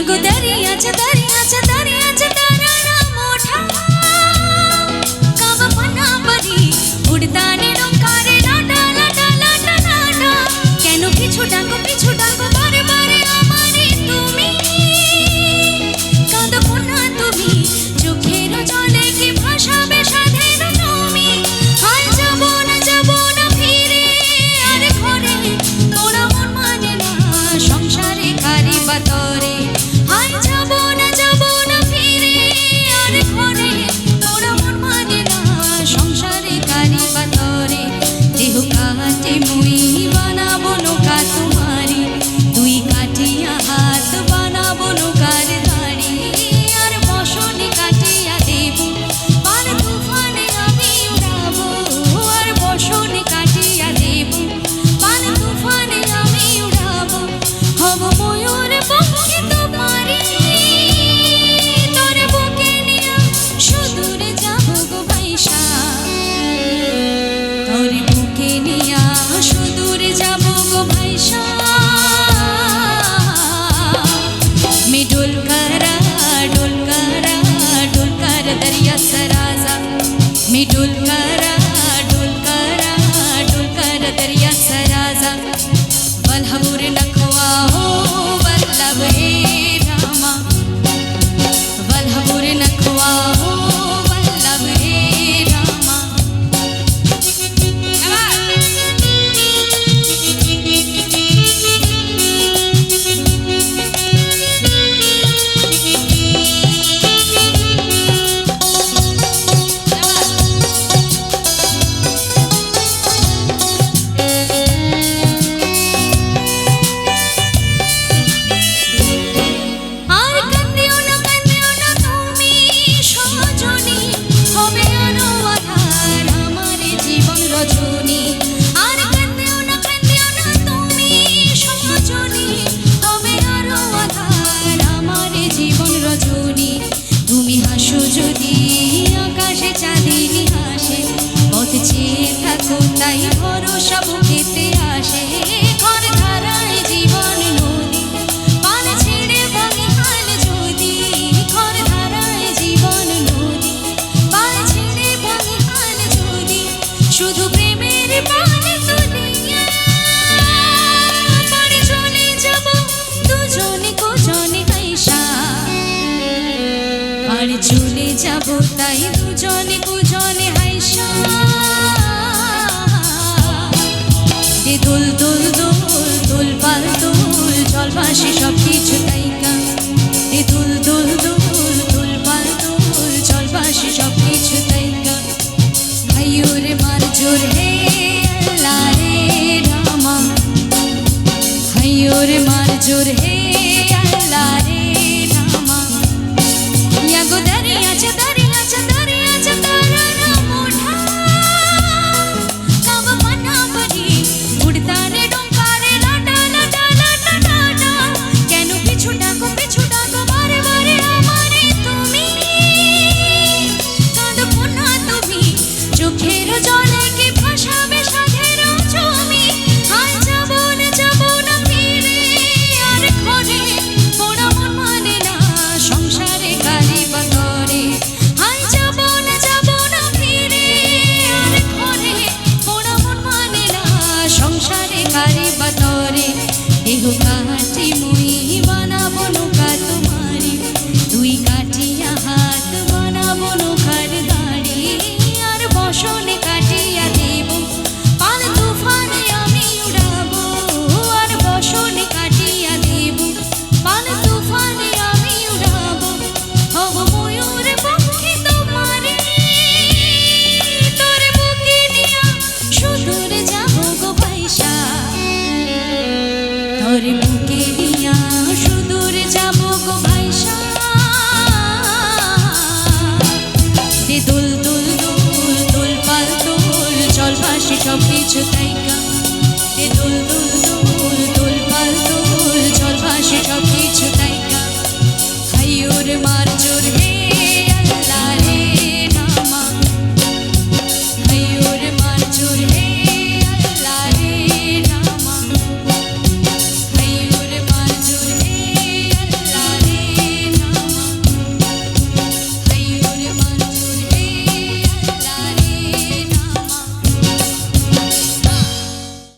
गो दरियाच्या दरियाच्या दरियाच्या तारणा मोठा कावपणा परी उडताने डोंकारे लाटा लाटा लाटा लाटा केन पिछु डाको बारे बारे आमारे तुमी कांदो ना तुमी चोखेर जले कि भाषाबे साधेर तुमी हाय जाबो ना फिरे आर घरे तोरा मन माने ना संसारे कारी बातरे हाय जाबो ना फिरे आर घरे तोरा मन माने ना संसारे कारी बातरे देह काटे मुई बानाबो नौका तुम्हारी दुई काटिया हाथ बानाबो नौकार दाड़ी आर बसने काटिया देबो पार तुफाने आमी उड़ाबो आर बसने काटिया देबो पार तुफाने आमी उड़ाबो हब मयूर पक्षी तुम्हारी तोरे बुके निया सुदूरे जाबो गो भाईसा तोरे बुके निया सुदूरे जाबो गो भाईसा मैं डोलकारा दरिया सराजा मैं डोलकारा दरिया सराजा बल्हबुर नखवा हो बल्लभ हे रामा बल्हबुर नखवा हो बल्लभ हे रामा তাই ভরসা বুকেতে আসে ঘর ধারায় জীবন নদী পাল ছেড়ে ভাঙে হাল যদি ঘর ধারায় জীবন নদী পাল ছেড়ে ভাঙে হাল যদি শুধু প্রেমের পানে তুলিয়া পারে চলে যাব দুজনে কোজনে হাইসা পারে চলে যাব তাই দুজনে কোজনে হাইসা দুল দুল দুল দুল পাল দুল জল ভাসে সব কিছু তাইকা দুল দুল দুল দুল পাল দুল জল ভাসে সব কিছু তাইকা হাইয়ুর মার জোর হে আল্লাহ রে রামা হাইয়ুর মার জোর হে আল্লাহ রে রামা ইয়া গো দরিয়াच्या दरियाच्या दरियाच्या तारणा मोठा कावपणा परी उड़ताने डोंकारे लाटा लाटा लाटा लाटा केन पिछु डाको बारे बारे आमारे तुमी कांदो ना तुमी चोखेर जले कि भाषाबे साधेर तुमी हाय जाबो ना फिरे आर घरे तोरा मन माने ना संसारे कारी बातरे हाय जाबो ना फिरे आर घरे तोरा मन माने ना संसारे कारी बातरे देह काटे मुई बानाबो नौका तुम्हारी दुई काटिया हाथ बानाबो नौकार दाड़ी आर बसने काटिया देबो पाल तुफाने आमी उड़ाबो आर बसने काटिया देबो पाल तुफाने आमी उड़ाबो हब मयूर पक्षी तुम्हारी तोरे बुके निया सुदूरे जाबो गो भाईसा तोरे बुके निया सुदूरे जाबो गो भाईसा দুল দুল দুল দুল পাল দুল জল ভাসে সব কিছু তাই